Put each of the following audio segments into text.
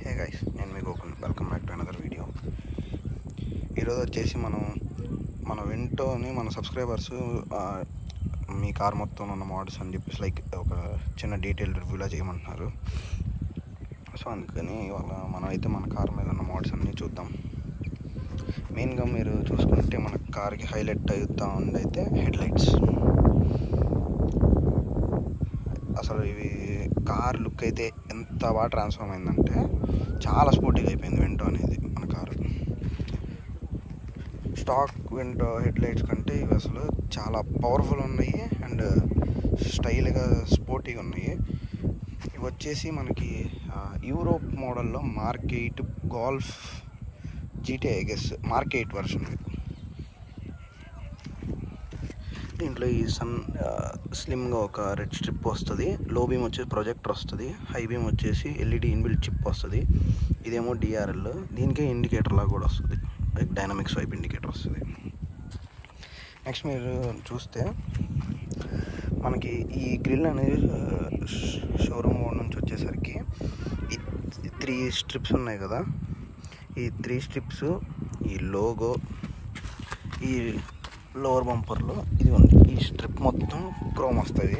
Hey guys, నేను మీకు welcome back to another video. ఈరోజు వచ్చేసి మన వెంటోని మన సబ్స్క్రైబర్స్ మీ కార్ మొత్తం ఉన్న మోడల్స్ అని చెప్పేసి లైక్ ఒక చిన్న డీటెయిల్ రివ్యూలా చేయమంటున్నారు. సో అందుకని ఇవాళ మనం అయితే మన కార్ మీద ఉన్న మోడల్స్ అన్నీ చూద్దాం. మెయిన్గా మీరు చూసుకుంటే మన కార్కి హైలైట్ అవుతూ ఉండైతే హెడ్ లైట్స్. అసలు ఇవి కార్ లుక్ అయితే ఎంత బాగా ట్రాన్స్ఫార్మ్ అయిందంటే చాలా స్పోర్టీగా అయిపోయింది వెంటో అనేది మన car. Stock Vento head lights కంటే ఇవి అసలు చాలా పవర్ఫుల్ ఉన్నాయి అండ్ స్టైల్గా స్పోర్టీగా ఉన్నాయి. ఇవి వచ్చేసి మనకి యూరోప్ మోడల్లో mark 8 golf GTI guess mark 8 version. దీంట్లో ఈ స్లిమ్గా ఒక రెడ్ స్ట్రిప్ వస్తుంది, లో బీమ్ వచ్చేసి ప్రొజెక్టర్ వస్తుంది, హై బీమ్ వచ్చేసి ఎల్ఈడి ఇన్బిల్ట్ చిప్ వస్తుంది. ఇదేమో డిఆర్ఎల్, దీనికే ఇండికేటర్ లాగా కూడా వస్తుంది, లైక్ డైనమిక్ స్వైప్ ఇండికేటర్ వస్తుంది. నెక్స్ట్ మీరు చూస్తే మనకి ఈ గ్రిల్ అనేది షోరూమ్ మోడ్ నుంచి వచ్చేసరికి ఈ 3 స్ట్రిప్స్ ఉన్నాయి కదా, ఈ 3 స్ట్రిప్స్, ఈ లోగో, ఈ లోవర్ బంపర్లో ఇది ఉంది. ఈ స్ట్రిప్ మొత్తం క్రోమ్ వస్తుంది.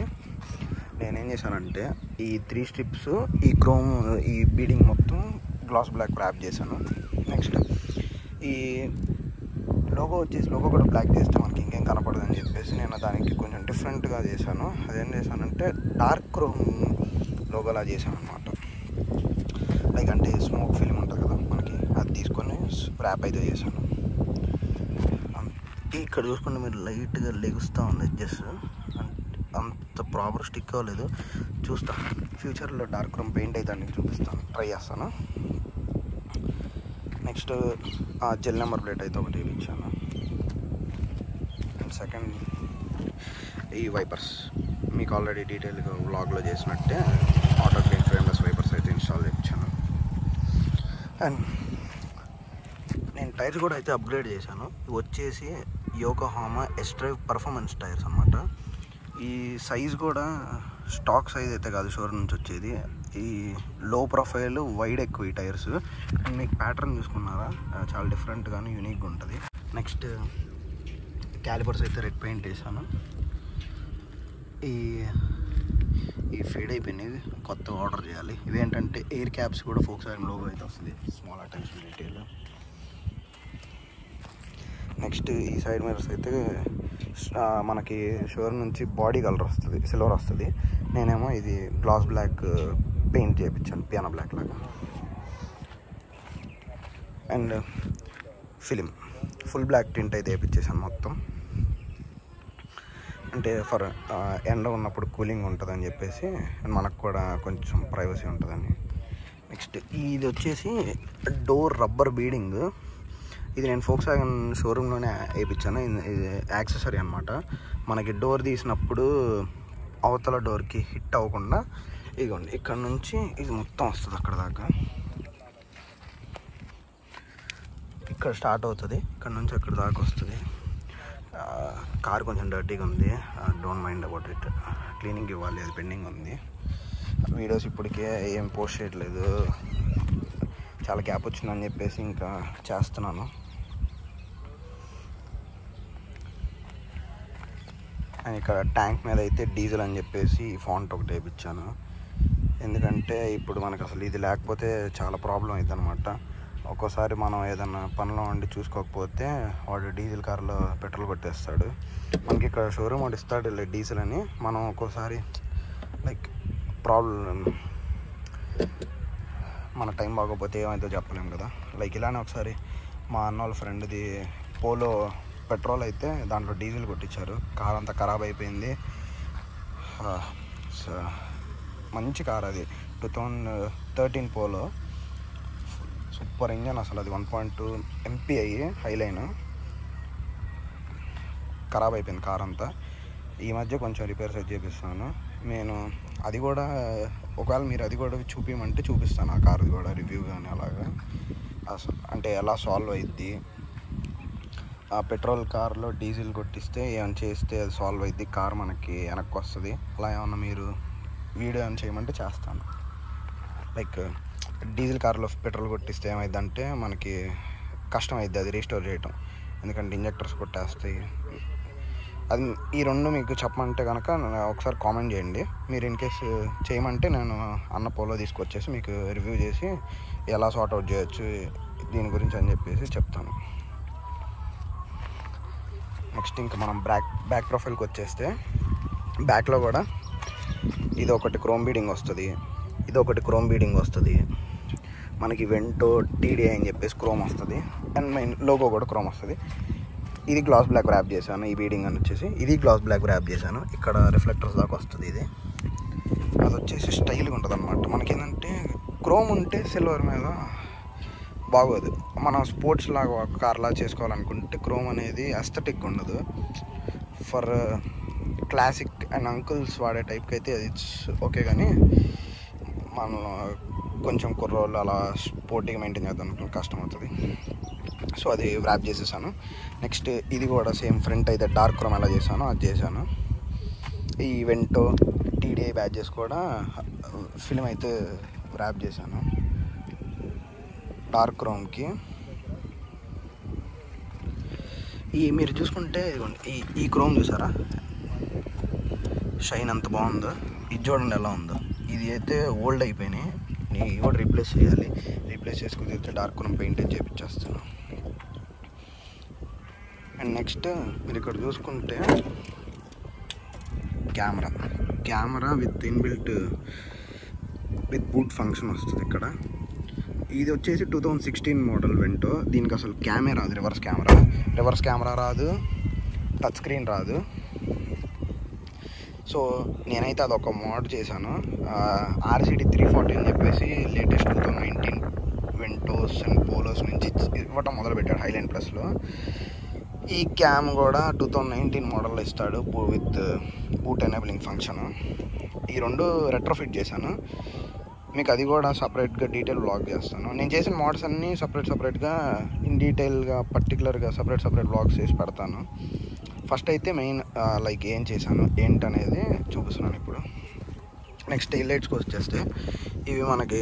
నేనేం చేశానంటే ఈ 3 స్ట్రిప్స్, ఈ క్రోమ్, ఈ బీడింగ్ మొత్తం గ్లాస్ బ్లాక్ ర్యాప్ చేశాను. నెక్స్ట్ ఈ లోగో వచ్చేసి లోగో కూడా బ్లాక్ చేస్తే మనకి ఇంకేం కనపడదని చెప్పేసి నేను దానికి కొంచెం డిఫరెంట్గా చేశాను. అదేం చేశానంటే డార్క్ క్రోమ్ లోగోలా చేశాను అనమాట. లైక్ అంటే స్మోక్ ఫిల్మ్ ఉంటుంది కదా మనకి, అది తీసుకొని ర్యాప్ అయితే చేశాను. ఇక్కడ చూసుకుంటే మీరు లైట్గా లెగుస్తూ ఉంది ఎడ్జెస్, అంత ప్రాపర్ స్టిక్ అవ్వలేదు. చూస్తా ఫ్యూచర్లో డార్క్ రూమ్ పెయింట్ అయితే దానికి చూపిస్తాను, ట్రై చేస్తాను. నెక్స్ట్ జెల్ నెంబర్ ప్లేట్ అయితే ఒకటి ఇచ్చాను. అండ్ సెకండ్ ఈ వైపర్స్ మీకు ఆల్రెడీ డీటెయిల్గా వ్లాగ్లో చేసినట్టే ఆటో క్లీన్ ఫ్రేమ్లెస్ వైపర్స్ అయితే ఇన్స్టాల్ చేయించాను. అండ్ నేను టైర్స్ కూడా అయితే అప్గ్రేడ్ చేశాను. ఇవి వచ్చేసి యోకోహామా ఎస్-డ్రైవ్ పర్ఫార్మెన్స్ టైర్స్ అనమాట. ఈ సైజ్ కూడా స్టాక్ సైజ్ అయితే కాదు షోరూమ్ నుంచి వచ్చేది. ఈ లో ప్రొఫైల్ వైడ్ ఎక్కువ ఈ టైర్స్. మీకు ప్యాటర్న్ చూసుకున్నారా, చాలా డిఫరెంట్గాను యూనిక్గా ఉంటుంది. నెక్స్ట్ క్యాలిపర్స్ అయితే రెడ్ పెయింట్ వేసాను. ఈ ఫేడ్ అయిపోయినాయి, కొత్త ఆర్డర్ చేయాలి. ఇవేంటంటే ఎయిర్ క్యాప్స్ కూడా ఫోక్స్‌వాగన్ లోగో అయితే వస్తుంది, స్మాల్ అటెన్షన్ డీటెయిల్. నెక్స్ట్ ఈ సైడ్ మిర్రర్స్ అయితే మనకి షోరూమ్ నుంచి బాడీ కలర్ వస్తుంది, సిల్వర్ వస్తుంది. నేనేమో ఇది గ్లాస్ బ్లాక్ పెయింట్ చేయించాను, పియానో బ్లాక్ లాగా. And film full black tint అయితే వేయించేసాను మొత్తం, అంటే ఫర్ ఎండ ఉన్నప్పుడు కూలింగ్ ఉంటుందని చెప్పేసి, మనకు కూడా కొంచెం ప్రైవసీ ఉంటుందని. నెక్స్ట్ ఇది వచ్చేసి డోర్ రబ్బర్ బీడింగ్. ఇది నేను ఫోక్స్‌వాగన్ షోరూంలోనే వేయించాను. ఇది యాక్సెసరీ అనమాట. మనకి డోర్ తీసినప్పుడు అవతల డోర్కి హిట్ అవ్వకుండా ఇదిగోండి ఇక్కడ నుంచి ఇది మొత్తం వస్తుంది అక్కడ దాకా. ఇక్కడ స్టార్ట్ అవుతుంది, ఇక్కడ నుంచి అక్కడ దాకా వస్తుంది. కార్ కొంచెం డర్టీగా ఉంది, don't mind about it. Cleaning ఇవ్వాలి, అది పెండింగ్ ఉంది. వీడియోస్ ఇప్పటికే ఏం పోస్ట్ చేయట్లేదు, చాలా గ్యాప్ వచ్చిందని చెప్పేసి ఇంకా చేస్తున్నాను. అండ్ ఇక్కడ ట్యాంక్ మీద అయితే డీజిల్ అని చెప్పేసి ఫాంట్ ఒకటి వేయించాను. ఎందుకంటే ఇప్పుడు మనకు అసలు ఇది లేకపోతే చాలా ప్రాబ్లం అవుతుంది అనమాట. ఒక్కోసారి మనం ఏదైనా పనిలో ఉండి చూసుకోకపోతే వాడు డీజిల్ కార్లో పెట్రోల్ కొట్టేస్తాడు. మనకి ఇక్కడ షోరూమ్ వాడు ఇస్తాడు డీజిల్ అని, మనం ఒక్కోసారి లైక్ ప్రాబ్లం, మన టైం బాగోపోతే ఏమైతే చెప్పలేము కదా. లైక్ ఇలానే ఒకసారి మా అన్న వాళ్ళ ఫ్రెండ్ది పోలో పెట్రోల్ అయితే దాంట్లో డీజిల్ కొట్టించారు, కార్ అంతా ఖరాబ్ అయిపోయింది. మంచి కార్ అది, 2013 పోలో, సూపర్ ఇంజన్ అసలు. అది 1.2 MPI హైలైన్. ఖరాబ్ అయిపోయింది కార్ అంతా. ఈ మధ్య కొంచెం రిపేర్స్ అయితే చేపిస్తాను నేను. అది కూడా ఒకవేళ మీరు అది కూడా చూపించమంటే చూపిస్తాను, ఆ కార్ది కూడా రివ్యూ కానీ అలాగా. అసలు అంటే ఎలా సాల్వ్ అయ్యిద్ది, ఆ పెట్రోల్ కార్లో డీజిల్ కొట్టిస్తే ఏమైనా చేస్తే అది సాల్వ్ అయ్యిద్ది, కార్ మనకి వెనక్కి వస్తుంది. అలా ఏమన్నా మీరు వీడియో ఏమైనా చేయమంటే చేస్తాను. లైక్ డీజిల్ కార్లో పెట్రోల్ కొట్టిస్తే ఏమైందంటే మనకి కష్టం అవుతుంది అది రీస్టోర్ చేయటం, ఎందుకంటే ఇంజెక్టర్స్ కొట్టేస్తాయి. అది ఈ రెండు మీకు చెప్పమంటే కనుక ఒకసారి కామెంట్ చేయండి. మీరు ఇన్ కేస్ చేయమంటే నేను అన్న పోలో తీసుకొచ్చేసి మీకు రివ్యూ చేసి ఎలా సార్ట్అవుట్ చేయొచ్చు దీని గురించి అని చెప్పేసి చెప్తాను. నెక్స్ట్ ఇంకా మనం బ్యాక్ ప్రొఫైల్కి వచ్చేస్తే బ్యాక్లో కూడా ఇది ఒకటి క్రోమ్ బీడింగ్ వస్తుంది, ఇది ఒకటి క్రోమ్ బీడింగ్ వస్తుంది, మనకి వెంటో టీడీఐ అని చెప్పేసి క్రోమ్ వస్తుంది, అండ్ మెయిన్ లోగో కూడా క్రోమ్ వస్తుంది. ఇది గ్లాస్ బ్లాక్ ర్యాప్ చేశాను, ఈ బీడింగ్ అని వచ్చేసి ఇది గ్లాస్ బ్లాక్ ర్యాప్ చేశాను. ఇక్కడ రిఫ్లెక్టర్స్ దాకా వస్తుంది. ఇది అది వచ్చేసి స్టైల్గా ఉంటుంది అనమాట. మనకేంటంటే క్రోమ్ ఉంటే సిల్వర్ మీద బాగోదు. మనం స్పోర్ట్స్ లాగా కార్లా చేసుకోవాలనుకుంటే క్రోమ్ అనేది అస్థెటిక్ ఉండదు. ఫర్ క్లాసిక్ అండ్ అంకుల్స్ వాడే టైప్కి అయితే అది ఓకే, కానీ మనం కొంచెం కుర్రోళ్ళు అలా స్పోర్టీగా మెయింటైన్ చేద్దాం అనుకుంటే కష్టం అవుతుంది. సో అది ర్యాప్ చేసేసాను. నెక్స్ట్ ఇది కూడా సేమ్ ఫ్రంట్ అయితే డార్క్ క్రోమ్ ఎలా చేశానో అది చేశాను. ఈ వెంటో టీడీఐ బ్యాడ్జెస్ కూడా ఫిల్మ్ అయితే ర్యాప్ చేశాను డార్క్ క్రోమ్కి. మీరు చూసుకుంటే ఈ క్రోమ్ చూసారా, షైన్ అంత బాగుందో. ఇది చూడండి ఎలా ఉందో. ఇది అయితే ఓల్డ్ అయిపోయినాయి, ఇవి కూడా రీప్లేస్ చేయాలి. రీప్లేస్ చేసుకుని అయితే డార్క్ క్రోమ్ పెయింట్ చేయించేస్తాను. అండ్ నెక్స్ట్ మీరు ఇక్కడ చూసుకుంటే camera with inbuilt with boot function వస్తుంది ఇక్కడ. ఇది వచ్చేసి 2016 మోడల్ వెంటో. దీనికి అసలు కెమెరా రాదు, రివర్స్ కెమెరా రాదు, టచ్ స్క్రీన్ రాదు. సో నేనైతే అదొక మోడ్ చేశాను. RCD 340 అని చెప్పేసి లేటెస్ట్ 2019 వెంటోస్ అండ్ పోలోస్ నుంచి ఇవ్వటం మొదలుపెట్టాడు హైలైన్ ప్లస్లో. ఈ క్యామ్ కూడా 2019 మోడల్లో ఇస్తాడు విత్ బూట్ ఎనేబులింగ్ ఫంక్షన్. ఈ రెండు రెట్రోఫిట్ చేశాను. మీకు అది కూడా సపరేట్గా డీటెయిల్ వ్లాగ్ చేస్తాను. నేను చేసిన మోడ్స్ అన్నీ సపరేట్గా ఇన్ డీటెయిల్గా పర్టికులర్గా సపరేట్ వ్లాగ్స్ చేసి పెడతాను. ఫస్ట్ అయితే మెయిన్ లైక్ ఏం చేశాను ఏంటనేది చూపిస్తున్నాను ఇప్పుడు. నెక్స్ట్ టెయిల్ లైట్స్కి వచ్చేస్తే ఇవి మనకి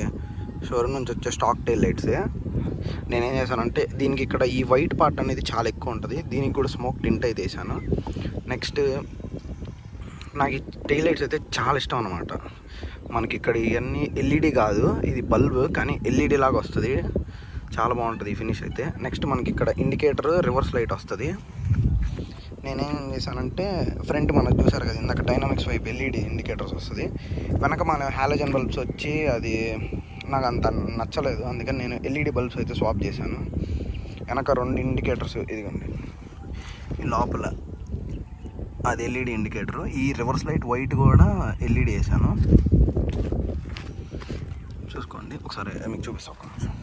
షోరూమ్ నుంచి వచ్చే స్టాక్ టెయిల్ లైట్సే. నేనేం చేశానంటే దీనికి ఇక్కడ ఈ వైట్ పార్ట్ అనేది చాలా ఎక్కువ ఉంటుంది, దీనికి కూడా స్మోక్ టింట్ అయితే వేసాను. నెక్స్ట్ నాకు ఈ టెయిల్ లైట్స్ అయితే చాలా ఇష్టం అనమాట. మనకి ఇక్కడ ఇవన్నీ ఎల్ఈడి కాదు, ఇది బల్బ్ కానీ ఎల్ఈడి లాగా వస్తుంది, చాలా బాగుంటుంది ఈ ఫినిష్ అయితే. నెక్స్ట్ మనకి ఇక్కడ ఇండికేటర్ రివర్స్ లైట్ వస్తుంది. నేనేం చేశానంటే ఫ్రంట్ మనకు చూసారు కదా ఇందాక డైనామిక్స్ వైపు ఎల్ఈడి ఇండికేటర్స్ వస్తుంది, వెనక మన హాలోజన్ బల్బ్స్ వచ్చి అది నాకు అంత నచ్చలేదు, అందుకని నేను ఎల్ఈడి బల్బ్స్ అయితే స్వాప్ చేశాను. వెనక 2 ఇండికేటర్స్ ఇదిగోండి, ఈ లోపల అది ఎల్ఈడి ఇండికేటరు, ఈ రివర్స్ లైట్ వైట్ కూడా ఎల్ఈడి వేసాను. చూసుకోండి ఒకసారి మీకు చూపిస్తాను ఒక నిమిషం.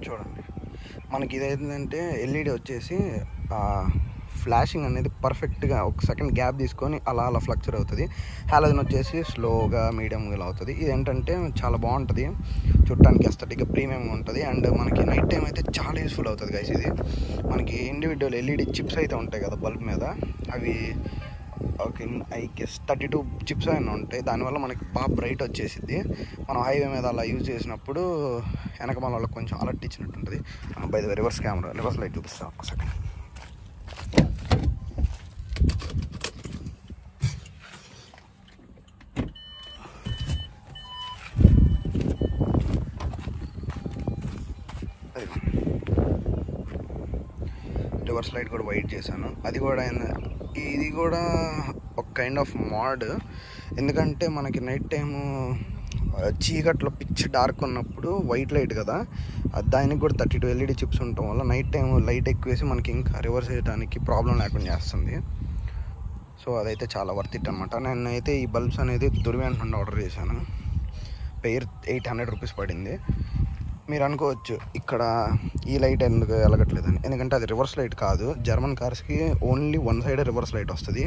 చూడండి మనకి ఇదేంటంటే ఎల్ఈడి వచ్చేసి ఫ్లాషింగ్ అనేది పర్ఫెక్ట్గా ఒక సెకండ్ గ్యాప్ తీసుకొని అలా ఫ్లక్చర్ అవుతుంది. హాలోజన్ వచ్చేసి స్లోగా మీడియంగా ఇలా అవుతుంది. ఇది ఏంటంటే చాలా బాగుంటుంది చూడటానికి, ఎస్థెటిక్గా ప్రీమియంగా ఉంటుంది. అండ్ మనకి నైట్ టైం అయితే చాలా యూస్ఫుల్ అవుతుంది గైస్. ఇది మనకి ఇండివిజువల్ ఎల్ఈడి చిప్స్ అయితే ఉంటాయి కదా బల్బ్ మీద, అవి ఓకే ఐ గెస్ 32 చిప్స్ అయినా ఉంటాయి. దానివల్ల మనకి బాగా బ్రైట్ వచ్చేసిద్ది. మనం హైవే మీద అలా యూజ్ చేసినప్పుడు వెనక మన వాళ్ళకి కొంచెం అలర్ట్ ఇచ్చినట్టు ఉంటుంది. By the way reverse light చూపిస్తాను ఒక సెకండ్. రివర్స్ లైట్ కూడా వైట్ చేశాను. అది కూడా ఇది కూడా ఒక కైండ్ ఆఫ్ మోడ్, ఎందుకంటే మనకి నైట్ టైము చీకట్లో పిచ్ డార్క్ ఉన్నప్పుడు వైట్ లైట్ కదా, దానికి కూడా 32 ఎల్ఈడి చిప్స్ ఉండటం వల్ల నైట్ టైం లైట్ ఎక్కువేసి మనకి ఇంకా రివర్స్ చేయడానికి ప్రాబ్లం లేకుండా చేస్తుంది. సో అదైతే చాలా వర్త్ ఇట్ అనమాట. నేనైతే ఈ బల్బ్స్ అనేది దుర్వ్యాన్ నుండి ఆర్డర్ చేశాను, పెయిర్ 800 రూపీస్ పడింది. మీరు అనుకోవచ్చు ఇక్కడ ఈ లైట్ ఎందుకు వెలగట్లేదని, ఎందుకంటే అది రివర్స్ లైట్ కాదు. జర్మన్ కార్స్కి ఓన్లీ వన్ సైడే రివర్స్ లైట్ వస్తుంది.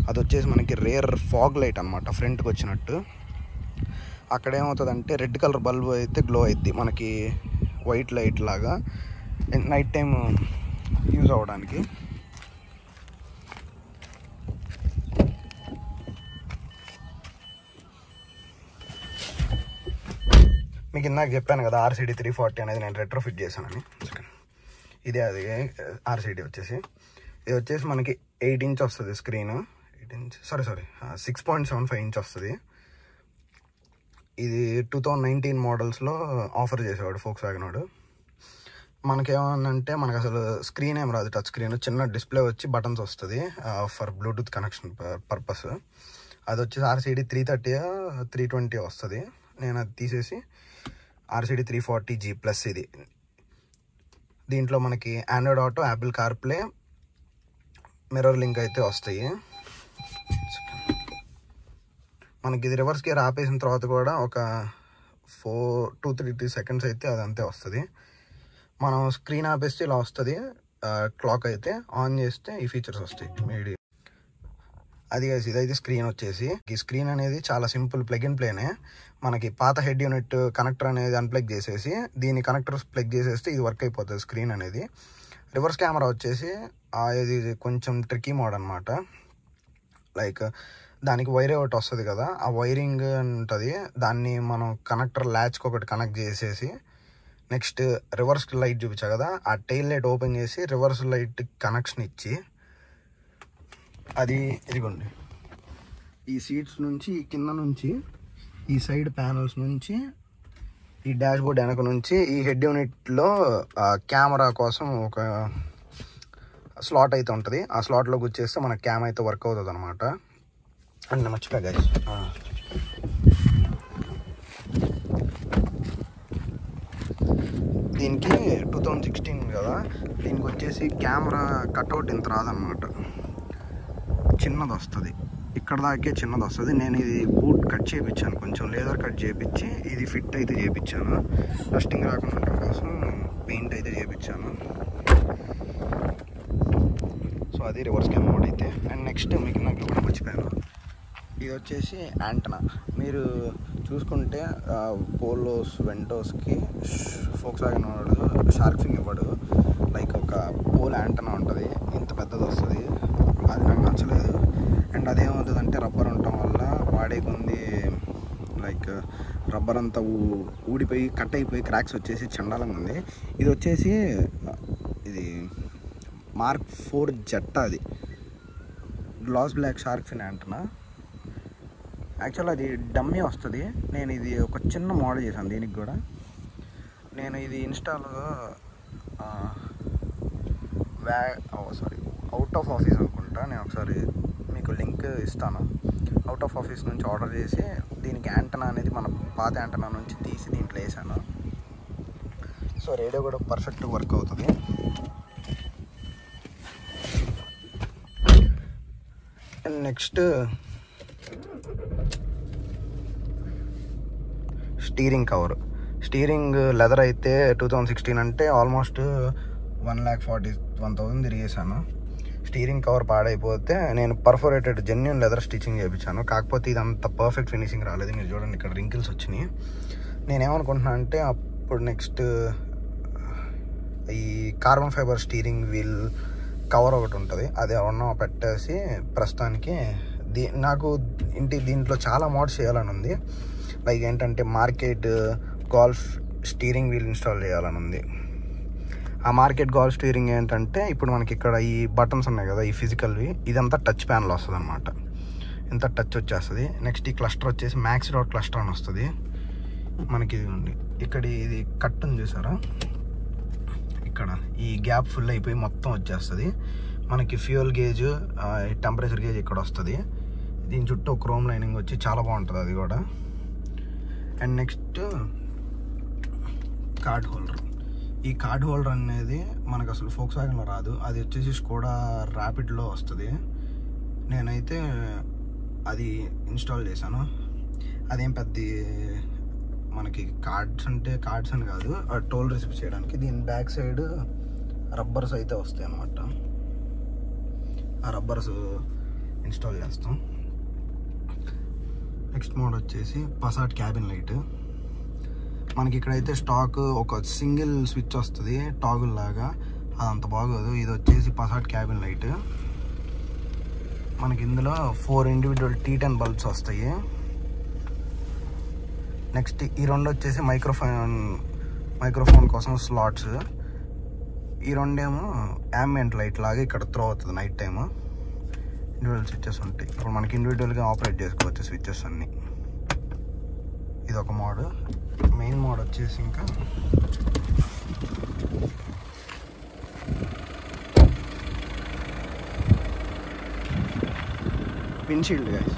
అది వచ్చేసి మనకి రేర్ ఫాగ్ లైట్ అనమాట, ఫ్రంట్కి వచ్చినట్టు. అక్కడ ఏమవుతుందంటే రెడ్ కలర్ బల్బ్ అయితే గ్లో అవుద్ది మనకి వైట్ లైట్ లాగా, నైట్ టైం యూజ్ అవ్వడానికి. మీకు ఇందాక చెప్పాను కదా RCD 340 అనేది నేను రెట్రోఫిట్ చేశానని. ఇదే అది RCD వచ్చేసి. ఇది వచ్చేసి మనకి 8 ఇంచ్ వస్తుంది స్క్రీన్. 8 ఇంచ్ 6.75 ఇంచ్ వస్తుంది. ఇది 2019 మోడల్స్లో ఆఫర్ చేసేవాడు Volkswagen వాడు. మనకేమన్నంటే మనకు అసలు స్క్రీన్ ఏం రాదు, టచ్ స్క్రీన్, చిన్న డిస్ప్లే వచ్చి బటన్స్ వస్తుంది ఫర్ బ్లూటూత్ కనెక్షన్ పర్పస్. అది వచ్చేసి RCD 330 320 వస్తుంది. నేను అది తీసేసి RCD 340G+ ఇది. దీంట్లో మనకి Android auto, Apple CarPlay, mirror link అయితే వస్తాయి. మనకి ఇది రివర్స్ గేర్ ఆపేసిన తర్వాత కూడా ఒక 2-3 సెకండ్స్ అయితే అది అంతే వస్తుంది. మనం స్క్రీన్ ఆపేస్తే ఇలా వస్తుంది క్లాక్ అయితే. ఆన్ చేస్తే ఈ ఫీచర్స్ వస్తాయి మీడి. అది ఇదైతే స్క్రీన్ వచ్చేసి. ఈ స్క్రీన్ అనేది చాలా సింపుల్, ప్లగ్ అండ్ ప్లేనే. మనకి పాత హెడ్ యూనిట్ కనెక్టర్ అనేది అన్ప్లగ్ చేసేసి దీని కనెక్టర్స్ ప్లగ్ చేసేస్తే ఇది వర్క్ అయిపోతుంది స్క్రీన్ అనేది. రివర్స్ కెమెరా వచ్చేసి ఇది కొంచెం ట్రిక్కీ మోడ్ అనమాట. లైక్ దానికి వైర్ ఒకటి వస్తుంది కదా, ఆ వైరింగ్ ఉంటుంది. దాన్ని మనం కనెక్టర్ ల్యాచ్కి ఒకటి కనెక్ట్ చేసేసి నెక్స్ట్ రివర్స్ లైట్ చూపించా కదా, ఆ టైల్ లైట్ ఓపెన్ చేసి రివర్స్ లైట్ కనెక్షన్ ఇచ్చి అది ఇదిగోండి ఈ సీట్స్ నుంచి కింద నుంచి ఈ సైడ్ ప్యానల్స్ నుంచి ఈ డాష్ బోర్డ్ వెనక నుంచి ఈ హెడ్ యూనిట్లో కెమెరా కోసం ఒక స్లాట్ అయితే ఉంటుంది. ఆ స్లాట్లో గుచ్చేస్తే మన క్యామ్ అయితే వర్క్ అవుతుంది అనమాట. అండ్ మర్చిపోయా గైస్, దీనికి 2016 కదా, దీనికి వచ్చేసి కెమెరా కట్అవుట్ ఇంత రాదనమాట, చిన్నది వస్తుంది. ఇక్కడ దాకే చిన్నది వస్తుంది. నేను ఇది బూట్ కట్ చేయించాను, కొంచెం లేదర్ కట్ చేయించి ఇది ఫిట్ అయితే చేయించాను. డస్టింగ్ రాకుండా ఉండడం కోసం పెయింట్ అయితే చేయించాను. సో అది రివర్స్ కెమెరా మోడ్ అయితే. అండ్ నెక్స్ట్ మీకు నాకు కూడా మర్చిపోయాను, ఇది వచ్చేసి యాంటనా. మీరు చూసుకుంటే పోలోస్, వెంటోస్కి Volkswagen వాడు షార్క్ ఫిన్ ఇవ్వడు. లైక్ ఒక పోల్ యాంటనా ఉంటుంది, ఇంత పెద్దది వస్తుంది. అది నాకు నచ్చలేదు. అండ్ అదేమవుతుంది అంటే రబ్బర్ ఉండటం వల్ల వాడే కొంది లైక్ రబ్బర్ అంతా ఊడిపోయి కట్ అయిపోయి క్రాక్స్ వచ్చేసి చండాలంగా ఉంది. ఇది వచ్చేసి ఇది Mark 4 జెట్టా, అది glass black shark fin antenna. Actual అది డమ్మీ వస్తుంది. నేను ఇది ఒక చిన్న మోడల్ చేశాను దీనికి కూడా. నేను ఇది ఇన్స్టాలో అవుట్ ఆఫ్ ఆఫీస్ అనుకుంటా, నేను ఒకసారి మీకు లింక్ ఇస్తాను. అవుట్ ఆఫ్ ఆఫీస్ నుంచి ఆర్డర్ చేసి దీనికి యాంటనా అనేది మన పాత యాంటనా నుంచి తీసి దీంట్లో వేసాను. సో రేడియో కూడా పర్ఫెక్ట్ వర్క్ అవుతుంది. And next steering cover. Steering leather అయితే 2016 అంటే ఆల్మోస్ట్ 1,41,000 తిరిగేసాను. స్టీరింగ్ కవర్ పాడైపోతే నేను పర్ఫోరేటెడ్ జెన్యూన్ లెదర్ స్టిచ్చింగ్ చేయించాను. కాకపోతే ఇదంతా పర్ఫెక్ట్ ఫినిషింగ్ రాలేదు. మీరు చూడండి ఇక్కడ రింకిల్స్ వచ్చినాయి. నేనేమనుకుంటున్నా అంటే అప్పుడు నెక్స్ట్ ఈ carbon fibre steering wheel cover ఒకటి ఉంటుంది, అది ఏమన్నా పెట్టేసి ప్రస్తుతానికి నాకు దీంట్లో చాలా మోడ్స్ చేయాలని ఉంది. లైక్ ఏంటంటే market Golf steering wheel install చేయాలని ఉంది. ఆ మార్కెట్ గోల్ఫ్ స్టీరింగ్ ఏంటంటే ఇప్పుడు మనకి ఇక్కడ ఈ బటన్స్ ఉన్నాయి కదా, ఈ ఫిజికల్వి, ఇదంతా టచ్ ప్యానల్ వస్తుంది అనమాట. ఇంత టచ్ వచ్చేస్తుంది. నెక్స్ట్ ఈ క్లస్టర్ వచ్చేసి మ్యాక్స్ డాట్ క్లస్టర్ అని వస్తుంది మనకి. ఇది ఉంది ఇక్కడ, ఇది కట్ ఉంది చూసారా, ఇక్కడ ఈ గ్యాప్ ఫుల్ అయిపోయి మొత్తం వచ్చేస్తుంది మనకి. ఫ్యూయల్ గేజ్, టెంపరేచర్ గేజ్ ఇక్కడ వస్తుంది. దీని చుట్టూ క్రోమ్ లైనింగ్ వచ్చి చాలా బాగుంటుంది అది కూడా. And next card holder. ఈ కార్డ్ హోల్డర్ అనేది మనకు అసలు Volkswagenలో రాదు, అది వచ్చేసి స్కోడా ర్యాపిడ్లో వస్తుంది. నేనైతే అది ఇన్స్టాల్ చేశాను. అదేం పెద్ద మనకి కార్డ్స్ అని కాదు, టోల్ రిసీవ్ చేయడానికి. దీని బ్యాక్ సైడ్ రబ్బర్స్ అయితే వస్తాయి అన్నమాట. ఆ రబ్బర్స్ ఇన్స్టాల్ చేస్తాం. నెక్స్ట్ మోడ్ వచ్చేసి పసాట్ క్యాబిన్ లైట్. మనకి ఇక్కడైతే స్టాక్ ఒక సింగిల్ స్విచ్ వస్తుంది టాగుల్ లాగా, అదంత బాగోదు. ఇది వచ్చేసి పసాట్ క్యాబిన్ లైట్. మనకి ఇందులో 4 ఇండివిజువల్ T10 బల్బ్స్ వస్తాయి. నెక్స్ట్ ఈ 2 వచ్చేసి మైక్రోఫోన్ కోసం స్లాట్స్. ఈ 2 ఏమో యాంబియంట్ లైట్ లాగా ఇక్కడ త్రో అవుతుంది నైట్ టైమ్. ఇండివిజువల్ స్విచ్చెస్ ఉంటాయి. ఇప్పుడు మనకి ఇండివిజువల్గా ఆపరేట్ చేసుకోవచ్చు స్విచ్చెస్ అన్నీ. ఇది ఒక మోడ్. మెయిన్ మోడ్ వచ్చేసి ఇంకా విండ్షీల్డ్ గైస్.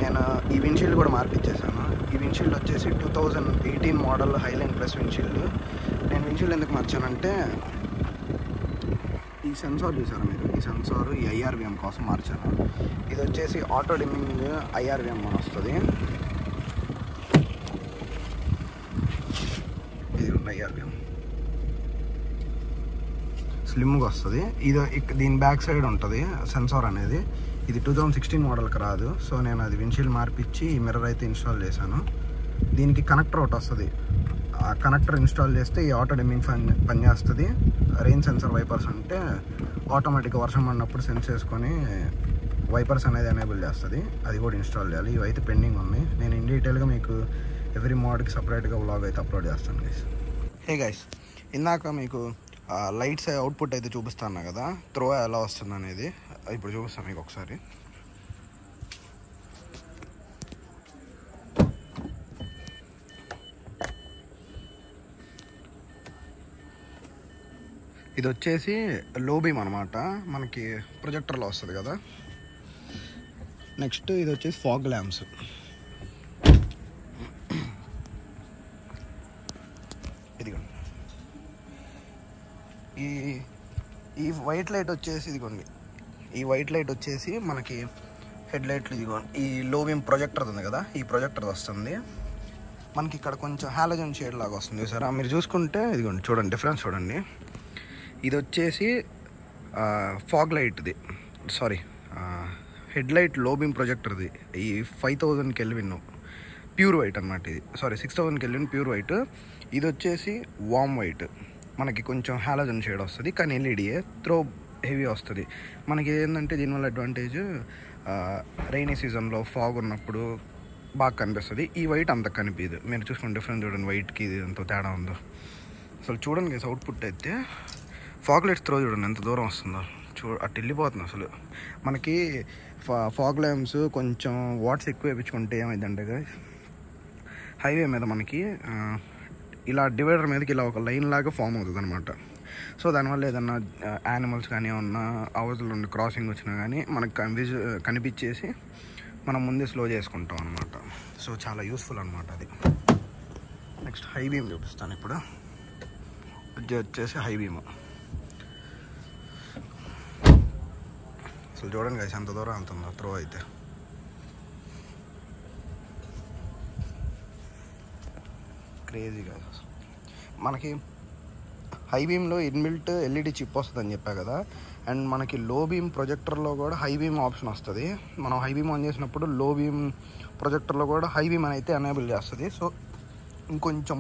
నేను ఈ విండ్షీల్డ్ కూడా మార్పిచ్చేసాను. ఈ విండ్షీల్డ్ వచ్చేసి 2018 మోడల్ హైలైన్ ప్లస్ విండ్షీల్డ్. నేను విండ్షీల్డ్ ఎందుకు మార్చానంటే ఈ సెన్సార్ చూసారా మీరు, ఈ సెన్సార్ ఈ IRVM కోసం మార్చాను. ఇది వచ్చేసి ఆటో డిమ్మింగ్ IRVM అని వస్తుంది. ఇది IRVM స్లిమ్గా వస్తుంది. దీని బ్యాక్ సైడ్ ఉంటుంది సెన్సార్ అనేది. ఇది 2016 మోడల్కి రాదు. సో నేను అది విండ్షీల్డ్ మార్పిచ్చి ఈ మిర్రర్ అయితే ఇన్స్టాల్ చేశాను. దీనికి కనెక్టర్ ఒకటి వస్తుంది. ఆ కనెక్టర్ ఇన్స్టాల్ చేస్తే ఈ ఆటో డిమ్మింగ్ పనిచేస్తుంది. రెయిన్ సెన్సర్ వైపర్స్ అంటే ఆటోమేటిక్గా వర్షం పడినప్పుడు సెన్స్ చేసుకొని వైపర్స్ అనేది ఎనేబుల్ చేస్తుంది. అది కూడా ఇన్స్టాల్ చేయాలి. ఇవైతే పెండింగ్ ఉన్నాయి. నేను ఇన్ డీటెయిల్గా మీకు ఎవ్రీ మోడ్కి సపరేట్గా వ్లాగ్ అయితే అప్లోడ్ చేస్తాను గైస్. హే గైస్, ఇందాక మీకు లైట్స్ అవుట్పుట్ అయితే చూపిస్తాను కదా, త్రో ఎలా వస్తుంది అనేది ఇప్పుడు చూపిస్తాను మీకు ఒకసారి. ఇది వచ్చేసి లో బీమ్ అనమాట, మనకి ప్రొజెక్టర్లో వస్తుంది కదా. నెక్స్ట్ ఇది వచ్చేసి ఫాగ్ ల్యాంప్స్. ఇదిగోండి ఈ వైట్ లైట్ వచ్చేసి, ఇదిగోండి ఈ వైట్ లైట్ వచ్చేసి మనకి హెడ్ లైట్లు. ఇదిగోండి ఈ లో బీమ్ ప్రొజెక్టర్ ఉంది కదా, ఈ ప్రొజెక్టర్ వస్తుంది. మనకి ఇక్కడ కొంచెం హాలోజన్ షేడ్ లాగా వస్తుంది చూసారా. మీరు చూసుకుంటే ఇదిగోండి చూడండి, డిఫరెన్స్ చూడండి. ఇది వచ్చేసి ఫాగ్ లైట్ది, sorry head light low beam ప్రొజెక్టర్ది. ఈ 5000 కెల్విన్ ప్యూర్ వైట్ అనమాట. ఇది 6000 కెల్విన్ ప్యూర్ వైట్. ఇది వచ్చేసి వామ్ వైట్. మనకి కొంచెం హాలోజన్ షేడ్ వస్తుంది, కానీ ఎల్ఈడియే త్రో హెవీ వస్తుంది. మనకి ఏంటంటే దీనివల్ల అడ్వాంటేజ్ రైనీ సీజన్లో ఫాగ్ ఉన్నప్పుడు బాగా కనిపిస్తుంది. ఈ వైట్ అంత కనిపించదు. మీరు చూసుకుని డిఫరెన్స్ చూడండి, వైట్కి ఇది ఎంత తేడా ఉందో. అసలు చూడండి గైస్, అవుట్పుట్ అయితే ఫాగ్ లైట్స్ త్రో చూడండి ఎంత దూరం వస్తుందో. అటు వెళ్ళిపోతుంది అసలు. మనకి ఫాగ్ ల్యాంప్స్ కొంచెం వాట్స్ ఎక్కువ వేయించుకుంటే ఏమైందంటే గైస్, హైవే మీద మనకి ఇలా డివైడర్ మీదకి ఇలా ఒక లైన్ లాగా ఫామ్ అవుతుంది అనమాట. సో దానివల్ల ఏదన్నా యానిమల్స్ కానీ ఏమన్నా అవతల నుండి క్రాసింగ్ వచ్చినా కానీ మనకు కనిపించేసి మనం ముందే స్లో చేసుకుంటాం అనమాట. సో చాలా యూస్ఫుల్ అనమాట అది. నెక్స్ట్ హై బీమ్ చూపిస్తాను ఇప్పుడు. ఇది వచ్చేసి హై బీమ్. అసలు చూడండి గైస్ ఎంత దూరం వెళ్తుందో త్రో అయితే. క్రేజీగా మనకి హై బీమ్లో ఇన్బిల్ట్ ఎల్ఈడి చిప్ వస్తుంది అని చెప్పా కదా. అండ్ మనకి లో బీమ్ ప్రొజెక్టర్లో కూడా హై బీమ్ ఆప్షన్ వస్తుంది. మనం హై బీమ్ ఆన్ చేసినప్పుడు లో బీమ్ ప్రొజెక్టర్లో కూడా హై బీమ్ అని అయితే ఎనేబుల్ చేస్తుంది. సో ఇంకొంచెం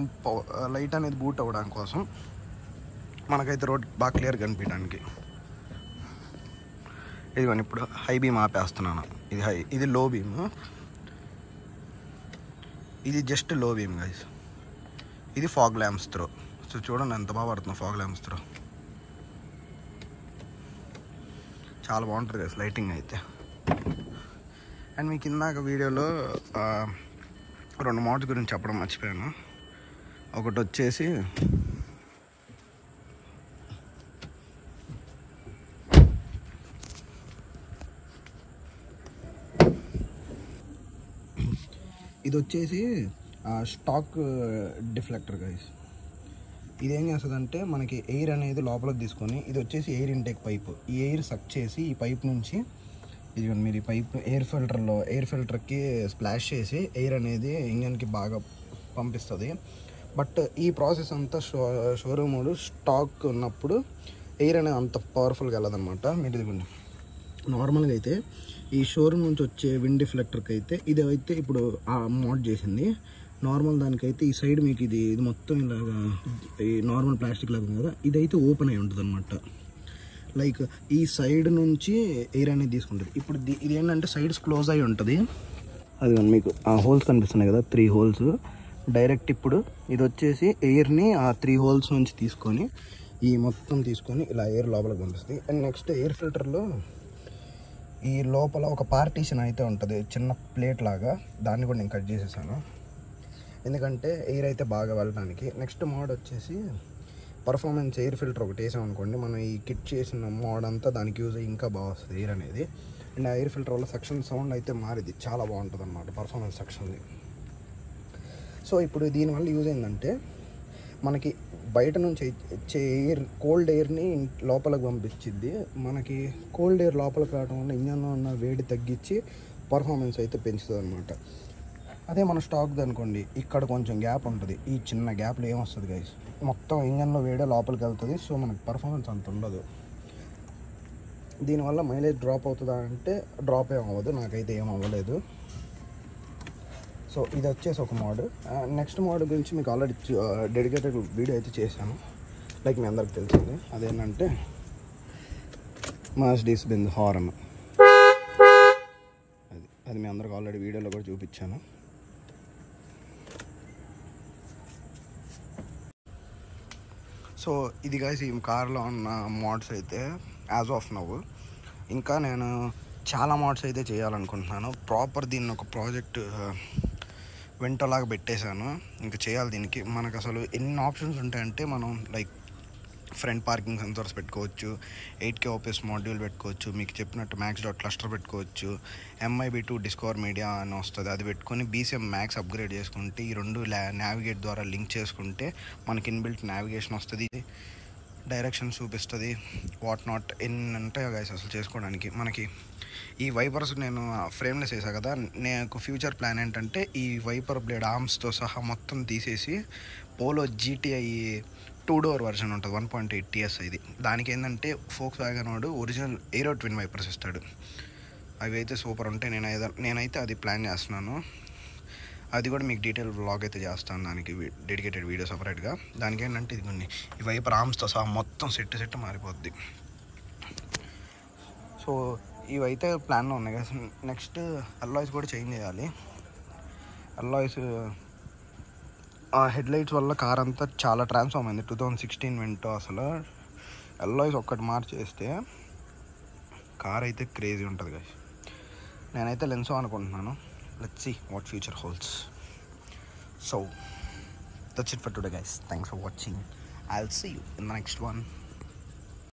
లైట్ అనేది బూట్ అవ్వడానికి కోసం మనకైతే రోడ్ బాగా క్లియర్ కనిపించడానికి. ఇదిగోండి ఇప్పుడు హై బీమ్ ఆపేస్తున్నాను. ఇది లో బీమ్, ఇది జస్ట్ లో బీమ్ గైస్. ఇది ఫాగ్ ల్యాంప్స్ త్రో. సో చూడండి ఎంత బాగా పడుతుంది ఫాగ్ ల్యాంప్స్ త్రో. చాలా బాగుంటుంది గైస్ లైటింగ్ అయితే. అండ్ మీకు ఇందాక వీడియోలో 2 మోడ్స్ గురించి చెప్పడం మర్చిపోయాను. ఒకటి వచ్చేసి ఇది వచ్చేసి స్టాక్ డిఫ్లెక్టర్ గైస్. ఇదేం చేస్తుందంటే మనకి ఎయిర్ అనేది లోపలికి తీసుకొని, ఇది వచ్చేసి ఎయిర్ ఇంటేక్ పైప్. ఈ ఎయిర్ సక్ చేసి ఈ పైప్ నుంచి, ఇది మీరు ఈ పైప్ ఎయిర్ ఫిల్టర్కి స్ప్లాష్ చేసి ఎయిర్ అనేది ఇంజన్కి బాగా పంపిస్తుంది. బట్ ఈ ప్రాసెస్ అంతా షోరూమ్ స్టాక్ ఉన్నప్పుడు ఎయిర్ అనేది అంత పవర్ఫుల్గా వెళ్ళదన్నమాట. మీరు ఇదిగోండి నార్మల్గా అయితే ఈ షోరూమ్ నుంచి వచ్చే విండ్ డిఫ్లెక్టర్కి అయితే ఇది అయితే ఇప్పుడు ఆ మోడ్ చేసింది. నార్మల్ దానికైతే ఈ సైడ్ మీకు ఇది మొత్తం ఇలాగా ఈ నార్మల్ ప్లాస్టిక్ లాగా ఉంది కదా, ఇదైతే ఓపెన్ అయి ఉంటుంది అనమాట. లైక్ ఈ సైడ్ నుంచి ఎయిర్ అనేది తీసుకుంటుంది. ఇప్పుడు ఇది ఏంటంటే సైడ్స్ క్లోజ్ అయి ఉంటుంది. అది మీకు ఆ హోల్స్ కనిపిస్తున్నాయి కదా, 3 హోల్స్. డైరెక్ట్ ఇప్పుడు ఇది వచ్చేసి ఎయిర్ని ఆ 3 హోల్స్ నుంచి తీసుకొని ఈ మొత్తం తీసుకొని ఇలా ఎయిర్ లోపలికి పంపిస్తుంది. అండ్ నెక్స్ట్ ఎయిర్ ఫిల్టర్లో ఈ లోపల ఒక పార్టీషన్ అయితే ఉంటుంది, చిన్న ప్లేట్ లాగా. దాన్ని కూడా నేను కట్ చేసేసాను, ఎందుకంటే ఎయిర్ అయితే బాగా వెళ్ళడానికి. నెక్స్ట్ మోడ్ వచ్చేసి పర్ఫార్మెన్స్ ఎయిర్ ఫిల్టర్ ఒకటి వేసాం అనుకోండి, మనం ఈ కిట్ చేసిన మోడ్ అంతా దానికి యూజ్ అయ్యి ఇంకా బాగా వస్తుంది ఎయిర్ అనేది. అండ్ ఆ ఎయిర్ ఫిల్టర్ వల్ల సక్షన్ సౌండ్ అయితే మారిది, చాలా బాగుంటుంది అన్నమాట పర్ఫార్మెన్స్ సెక్షన్ది. సో ఇప్పుడు దీనివల్ల యూజ్ ఏంటంటే మనకి బయట నుంచి వచ్చే ఎయిర్, కోల్డ్ ఎయిర్ని లోపలికి పంపించిద్ది. మనకి కోల్డ్ ఎయిర్ లోపలికి రావడం వల్ల ఇంజన్లో ఉన్న వేడి తగ్గించి పర్ఫార్మెన్స్ అయితే పెంచుతుంది అనమాట. అదే మన స్టాక్ది అనుకోండి, ఇక్కడ కొంచెం గ్యాప్ ఉంటుంది. ఈ చిన్న గ్యాప్లో ఏమొస్తుంది గైస్, మొత్తం ఇంజన్లో వేడే లోపలికి వెళ్తుంది. సో మనకి పర్ఫార్మెన్స్ అంత ఉండదు. దీనివల్ల మైలేజ్ డ్రాప్ అవుతుందా అంటే డ్రాప్ ఏం అవ్వదు, నాకైతే ఏం అవ్వలేదు. సో ఇది వచ్చేసి ఒక మోడ్. నెక్స్ట్ మోడ్ గురించి మీకు ఆల్రెడీ డెడికేటెడ్ వీడియో అయితే చేశాను, లైక్ మీ అందరికి తెలిసింది. అదేంటంటే మర్సిడీస్ బెంజ్ హార్న్. అది మీ అందరికి ఆల్రెడీ వీడియోలో కూడా చూపించాను. సో ఇది గైస్ ఈ కార్లో ఉన్న మోడ్స్ అయితే యాజ్ ఆఫ్ నవ్. ఇంకా నేను చాలా మోడ్స్ అయితే చేయాలనుకుంటున్నాను. ప్రాపర్ దీన్ని ఒక ప్రాజెక్ట్ వెంటలాగా పెట్టేశాను. ఇంకా చేయాలి దీనికి. మనకు అసలు ఎన్ని ఆప్షన్స్ ఉంటాయంటే, మనం లైక్ ఫ్రంట్ పార్కింగ్ సెన్సార్స్ పెట్టుకోవచ్చు, 8K OPS మాడ్యూల్ పెట్టుకోవచ్చు, మీకు చెప్పినట్టు మ్యాక్స్ డాట్ క్లస్టర్ పెట్టుకోవచ్చు, MIB2 డిస్కవర్ మీడియా అని వస్తుంది, అది పెట్టుకొని BCM మ్యాక్స్ అప్గ్రేడ్ చేసుకుంటే ఈ రెండు నావిగేట్ ద్వారా లింక్ చేసుకుంటే మనకి ఇన్బిల్ట్ నావిగేషన్ వస్తుంది, డైరెక్షన్ చూపిస్తుంది, వాట్ నాట్ ఎన్ని ఉంటాయో గైస్ అసలు చేసుకోవడానికి. మనకి ఈ వైపర్స్ నేను ఫ్రేమ్లెస్ వేసాను కదా, నాకు ఫ్యూచర్ ప్లాన్ ఏంటంటే ఈ వైపర్ బ్లేడ్ ఆర్మ్స్తో సహా మొత్తం తీసేసి పోలో GTI 2 డోర్ వర్షన్ ఉంటుంది, 1.8 TS. ఇది దానికి ఏంటంటే ఫోక్స్ వ్యాగన్ వాడు ఒరిజినల్ ఏరో ట్విన్ వైపర్స్ ఇస్తాడు. అవి అయితే సూపర్ ఉంటాయి. నేనైతే అది ప్లాన్ చేస్తున్నాను. అది కూడా మీకు డీటెయిల్ వ్లాగ్ అయితే చేస్తాను, దానికి డెడికేటెడ్ వీడియో సపరేట్గా. దానికి ఏంటంటే ఇది కొన్ని ఈ వైపర్ ఆర్మ్స్తో సహా మొత్తం సెట్ మారిపోద్ది. సో ఇవైతే ప్లాన్లో ఉన్నాయి కదా. నెక్స్ట్ అల్లాయ్స్ కూడా చేంజ్ చేయాలి. అల్లాయ్స్ హెడ్ లైట్స్ వల్ల కార్ అంతా చాలా ట్రాన్స్ఫార్మ్ అయింది. 2016 వెంటో అసలు అల్లాయ్స్ ఒక్కటి మార్చేస్తే కార్ అయితే క్రేజీ ఉంటుంది గైస్. నేనైతే లెన్సో అనుకుంటున్నాను. Let's see what future holds. So that's it for today guys. Thanks for watching. I'll see you in the next one.